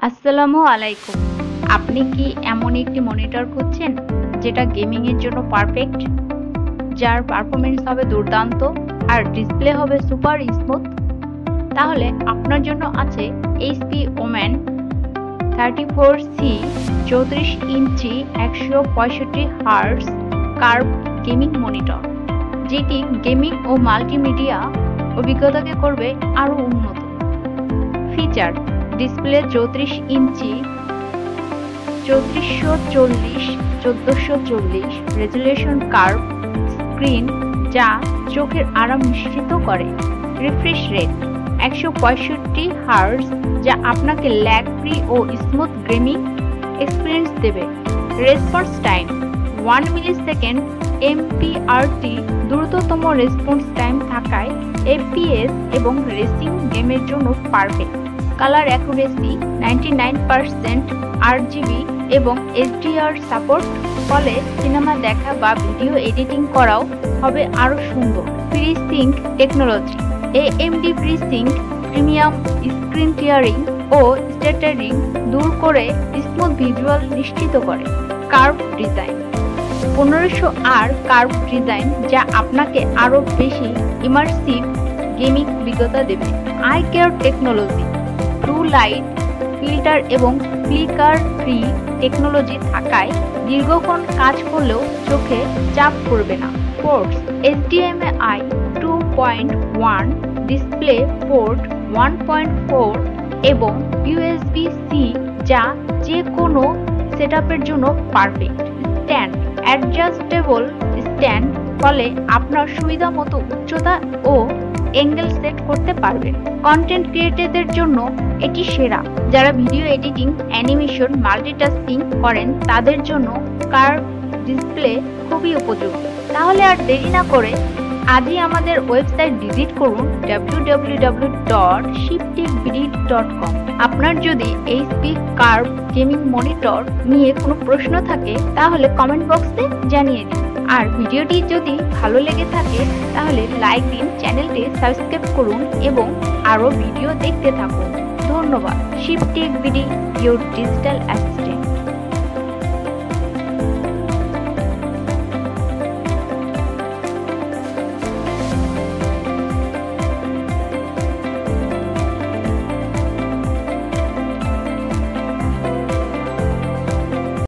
আসসালামু আলাইকুম। আপনি কি এমন একটি মনিটর খুঁজছেন যেটা গেমিং এর জন্য পারফেক্ট, যার পারফরম্যান্স হবে দুর্দান্ত আর ডিসপ্লে হবে সুপার স্মুথ? তাহলে আপনার জন্য আছে HP Omen 34C 34 ইঞ্চি 165 হার্টজ কার্ভ গেমিং মনিটর, যেটি গেমিং ও মাল্টিমিডিয়া অভিজ্ঞতাকে করবে আরও উন্নত। ফিচার: ডিসপ্লে 34 ইঞ্চি 3440x1440 রেজুলেশন কার্ভ স্ক্রিন, যা চোখের আরাম নিশ্চিত করে। রিফ্রেশ রেট 165 হার্টজ, যা আপনাকে ল্যাগ ফ্রি ও স্মুথ গেমিং এক্সপিরিয়েন্স দেবে। রেসপন্স টাইম 1 মিলিসেকেন্ড MPRT, দ্রুততম রেসপন্স টাইম থাকায় FPS এবং রেসিং গেমের জন্য পারফেক্ট। কালার অ্যাকুরেসি 99%, RGB এবং HDR সাপোর্ট, ফলে সিনেমা দেখা বা ভিডিও এডিটিং করাও হবে আরও সুন্দর। FreeSync technology AMD FreeSync premium screen tearing ও স্টাটারিং দূর করে স্মুথ ভিজুয়াল নিশ্চিত করে। Curve design 1500R curve design, যা আপনাকে আরও বেশি ইমার্সিভ গেমিং অভিজ্ঞতা দেবে। Eye care technology blue light filter এবং ফ্লিকার ফ্রি টেকনোলজি থাকায় দীর্ঘক্ষণ কাজ করলেও চোখে চাপ পড়বে না। পোর্টস HDMI 2.1, ডিসপ্লে পোর্ট 1.4 এবং USB-C, যা যে কোনো সেটআপের জন্য পারফেক্ট। স্ট্যান্ড অ্যাডজাস্টেবল স্ট্যান্ড, ফলে আপনার সুবিধা মতো উচ্চতা ও অ্যাঙ্গেল সেট করতে পারবেন। কন্টেন্ট ক্রিয়েটরদের জন্য এটি সেরা। যারা ভিডিও এডিটিং, অ্যানিমেশন, মাল্টিটাস্কিং করেন তাদের জন্য কার্ভ ডিসপ্লে খুবই উপযোগী। তাহলে আর দেরি না করে আজই আমাদের ওয়েবসাইট ভিজিট করুন www.shiptechbd.com। আপনার যদি HP কার্ভ গেমিং মনিটর নিয়ে কোনো প্রশ্ন থাকে তাহলে কমেন্ট বক্সে জানিয়ে দিন। আর ভিডিওটি যদি ভালো লেগে থাকে তাহলে লাইক দিন, চ্যানেলটি সাবস্ক্রাইব করুন এবং আরও ভিডিও দেখতে থাকুন। ধন্যবাদ। শিপটেক বিডি, ইউর ডিজিটাল অ্যাসেট।